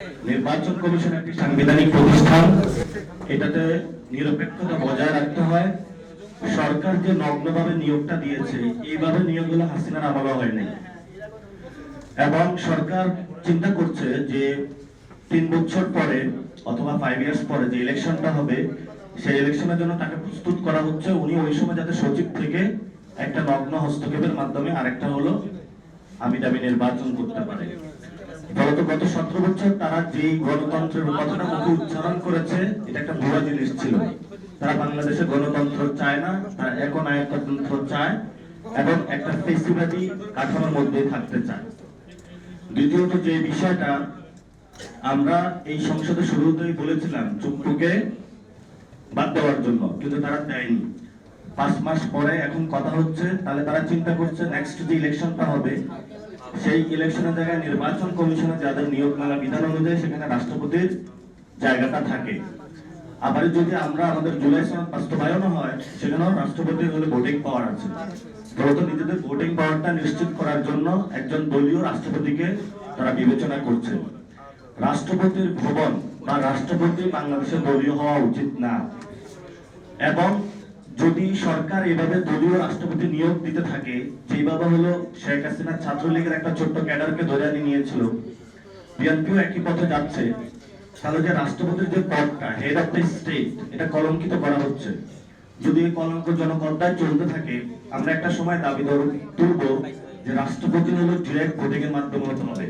নির্বাচন কমিশন একটি সাংবিধানিক প্রতিষ্ঠান, এটাতে নিরপেক্ষতা বজায় রাখতে হয়। সরকার যে নগ্নভাবে নিয়োগটা দিয়েছে, এইভাবে নিয়োগগুলো হাসিনার আমলে হয়নি, এবং সরকার চিন্তা করছে যে 3 বছর পরে অথবা 5 ইয়ার্স পরে যে ইলেকশনটা হবে, সেই ইলেকশনের জন্য তাকে প্রস্তুত করা হচ্ছে। উনি ওই সময় যাতে সচিব থেকে একটা নগ্ন হস্তক্ষেপের মাধ্যমে আরেকটা হলো আমিদামি নির্বাচন করতে পারে। ফলত গত 17 বছর তারা যে গণতন্ত্রের কথাটা মুখে উচ্চারণ করেছে, এটা একটা ভুয়া জিনিস ছিল। তারা বাংলাদেশে গণতন্ত্র চায় না, তারা একনায়কতন্ত্র চায় এবং একটা ফেসিবাদী কাঠামোর মধ্যে থাকতে চায়। দ্বিতীয়ত যে বিষয়টা আমরা এই সংসদে শুরুতেই বলেছিলাম চুপ্পুকে বাদ দেওয়ার জন্য, কিন্তু তারা দেয়নি। 5 মাস পরে এখন কথা হচ্ছে, তাহলে তারা চিন্তা করছে নেক্সট যে ইলেকশনটা হবে, সেই ইলেকশনের জায়গায় নির্বাচন কমিশনে যাদের নিয়োগমালা বিধান অনুযায়ী সেখানে রাষ্ট্রপতির জায়গাটা থাকে। আবার যদি আমরা আমাদের জুলাই সনদ বাস্তবায়ন হয়, সেখানেও রাষ্ট্রপতির হলে ভোটিং পাওয়ার আছে। ফলত নিজেদের ভোটিং পাওয়ারটা নিশ্চিত করার জন্য একজন দলীয় রাষ্ট্রপতিকে তারা বিবেচনা করছে। রাষ্ট্রপতির ভবন বা রাষ্ট্রপতি বাংলাদেশে দলীয় হওয়া উচিত না, এবং যদি সরকার এভাবে দলীয় রাষ্ট্রপতি নিয়োগ দিতে থাকে, যেভাবে হলো শেখ হাসিনা ছাত্রলীগের একটা ছোট্ট ক্যাডারকে ধরে নিয়েছিল, বিএনপিও একই পথে যাচ্ছে, তাহলে যে রাষ্ট্রপতির যে পদটা হেড অফ দ্য স্টেট, এটা কলঙ্কিত করা হচ্ছে। যদি এই কলঙ্কজনক অধ্যায় চলতে থাকে, আমরা একটা সময় দাবি তুলব যে রাষ্ট্রপতি হলো ডিরেক্ট ভোটিং এর মাধ্যমে হতে হবে।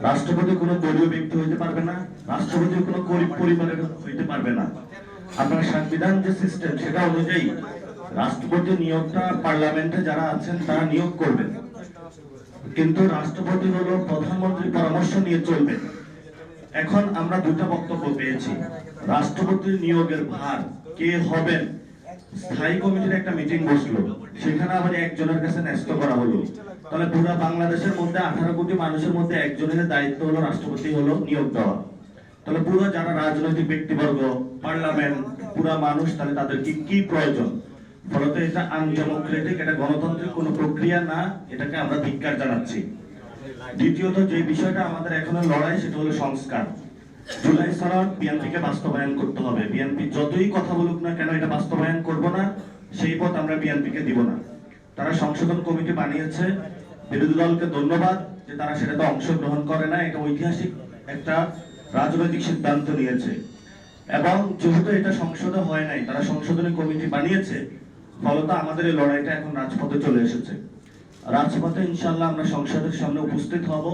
রাষ্ট্রপতি কোনো দলীয় ব্যক্তি হইতে পারবে না, রাষ্ট্রপতি কোনো গরিব পরিবারের হইতে পারবে না। আপনার সংবিধান যে সিস্টেম, সেটা অনুযায়ী রাষ্ট্রপতি নিয়োগটা পার্লামেন্টে যারা আছেন তারা নিয়োগ করবেন, কিন্তু রাষ্ট্রপতি হলো প্রধানমন্ত্রীর পরামর্শ নিয়ে চলবেন। এখন আমরা দুটো বক্তব্য পেয়েছি। রাষ্ট্রপতির নিয়োগের ভার কে হবেন, স্থায়ী কমিটির একটা মিটিং বসলো, সেখানে আবার একজনের কাছে ন্যস্ত করা হলো। তাহলে পুরো বাংলাদেশের মধ্যে 18 কোটি মানুষের মধ্যে একজনের দায়িত্ব হলো রাষ্ট্রপতি হলো নিয়োগ দেওয়া। তাহলে পুরো যারা রাজনৈতিক ব্যক্তিবর্গ, পার্লামেন্ট, পুরো মানুষ, তাহলে তাদের কি প্রয়োজন? ফলত এটা আনডেমোক্রেটিক, এটা গণতান্ত্রিক কোনো প্রক্রিয়া না, এটাকে আমরা ধিক্কার জানাচ্ছি। দ্বিতীয়ত যে বিষয়টা আমাদের এখনো লড়াই, সেটা হলো সংস্কার। জুলাই সনদ বিএনপিকে বাস্তবায়ন করতে হবে। বিএনপি যতই কথা বলুক না কেন, এটা বাস্তবায়ন করব না, সেই পথ আমরা বিএনপিকে দিব না। তারা সংশোধন কমিটি বানিয়েছে, বিরোধী দলকে ধন্যবাদ যে তারা সেটাতে অংশগ্রহণ করে না। এটা ঐতিহাসিক একটা রাজনৈতিক সিদ্ধান্ত নিয়েছে, এবং যেহেতু এটা সংসদে হয় নাই, তারা সংশোধনী কমিটি বানিয়েছে, ফলত আমাদের এই লড়াইটা এখন রাজপথে চলে এসেছে। রাজপথে ইনশাল্লাহ আমরা সংসদের সামনে উপস্থিত হব।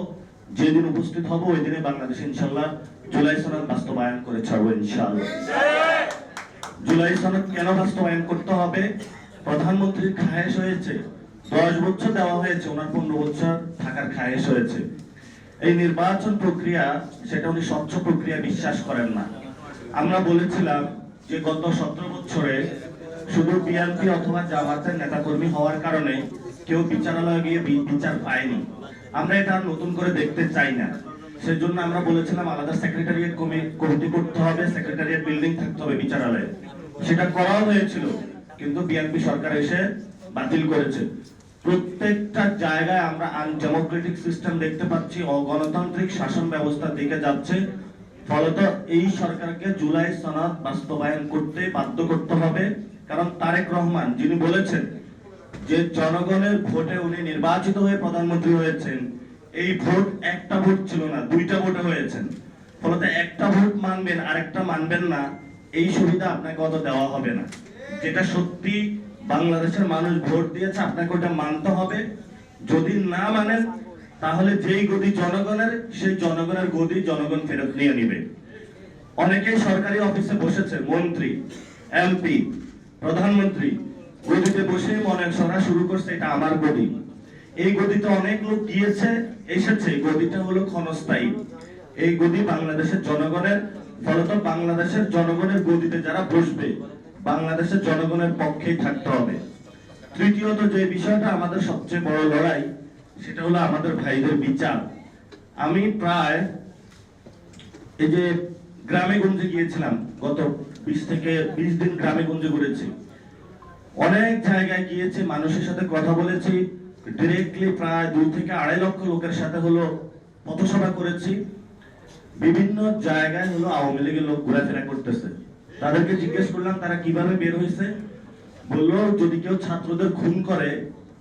যেদিন উপস্থিত হব, ওই দিনে বাংলাদেশ ইনশাল্লাহ জুলাই সনদ বাস্তবায়ন করে ছাড়বো ইনশাল্লাহ। জুলাই সনদ কেন বাস্তবায়ন করতে হবে? প্রধানমন্ত্রীর খায়েশ হয়েছে, 10 বছর দেওয়া হয়েছে, ওনার 15 বছর থাকার খায়েশ হয়েছে। এই নির্বাচন প্রক্রিয়া, সেটা উনি স্বচ্ছ প্রক্রিয়া বিশ্বাস করেন না। আমরা বলেছিলাম যে গত 17 বছরে শুধু বিএনপি অথবা জামাতের নেতাকর্মী হওয়ার কারণে কেউ বিচারালয়ে গিয়ে বিচার পায়নি। আমরা এটা নতুন করে দেখতে চাই না। সেজন্য আমরা বলেছিলাম আলাদা সেক্রেটারিয়েট কমিটি করতে হবে, সেক্রেটারিয়েট বিল্ডিং থাকতে হবে বিচারালয়ে। সেটা করাও হয়েছিল, কিন্তু বিএনপি সরকার এসে বাতিল করেছে। প্রত্যেকটা জায়গায় আমরা আনডেমোক্রেটিক সিস্টেম দেখতে পাচ্ছি, অগণতান্ত্রিক শাসন ব্যবস্থার দিকে যাচ্ছে। ফলত এই সরকারকে জুলাই সনদ বাস্তবায়ন করতে বাধ্য করতে হবে। কারণ তারেক রহমান যিনি বলেছেন যে জনগণের ভোটে উনি নির্বাচিত হয়ে প্রধানমন্ত্রী হয়েছেন, এই ভোট একটা ভোট ছিল না, 2টা ভোটে হয়েছেন। ফলত একটা ভোট মানবেন, আরেকটা মানবেন না, এই সুবিধা আপনাকে অত দেওয়া হবে না। যেটা সত্যি বাংলাদেশের মানুষ ভোট দিয়েছে, আপনাকে ওটা মানতে হবে। যদি না মানেন, তাহলে যেই গদি জনগণের, সেই জনগণের গদি জনগণ ফেরত নিয়ে নিবে। অনেকেই সরকারি অফিসে বসেছে, মন্ত্রী, এমপি, প্রধানমন্ত্রী, গদিতে বসে মনে করা শুরু করছে এটা আমার গদি। এই গদিতে অনেক লোক গিয়েছে এসেছে, গদিটা হলো ক্ষণস্থায়ী। এই গদি বাংলাদেশের জনগণের। ফলত বাংলাদেশের জনগণের গদিতে যারা বসবে, বাংলাদেশের জনগণের পক্ষেই থাকতে হবে। তৃতীয়ত যে বিষয়টা আমাদের সবচেয়ে বড় লড়াই, সেটা হলো আমাদের ভাইদের বিচার। আমি প্রায় এই যে গ্রামে গঞ্জে গিয়েছিলাম, গত 20 থেকে 20 দিন গ্রামে গঞ্জে ঘুরেছি, অনেক জায়গায় গিয়েছি, মানুষের সাথে কথা বলেছি, ডিরেক্টলি প্রায় 2 থেকে 2.5 লক্ষ লোকের সাথে হলো পথসভা করেছি। বিভিন্ন জায়গায় হলো আওয়ামী লীগের লোক ঘোরাফেরা করতেছে। তাদেরকে জিজ্ঞেস করলাম তারা কিভাবে বের হয়েছে, বললো যদি কেউ ছাত্রদের খুন করে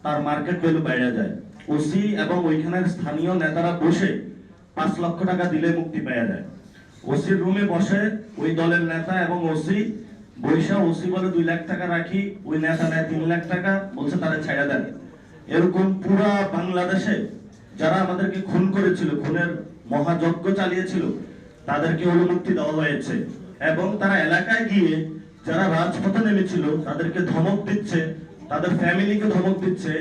তার মার্কেট ভ্যালু বেড়ে যায়, ওসি এবং ওইখানের স্থানীয় নেতারা বসে 5 লক্ষ টাকা দিলে মুক্তি পেয়ে যায়। ওসির রুমে বসে ওই দলের নেতা এবং ওসি বৈশা, ওসি বলে 2 লাখ টাকা রাখি, ওই নেতা নেয় 3 লাখ টাকা, বলছে তারা ছেড়ে দেন। এরকম পুরা বাংলাদেশে যারা আমাদেরকে খুন করেছিল, খুনের মহাযজ্ঞ চালিয়েছিল, তাদেরকে হলো মুক্তি দেওয়া হয়েছে। এবং তারা এলাকায় গিয়ে যারা রাজপথে নেমেছিল তাদেরকে ধমক দিচ্ছে, তাদের ফ্যামিলিকে ধমক দিচ্ছে।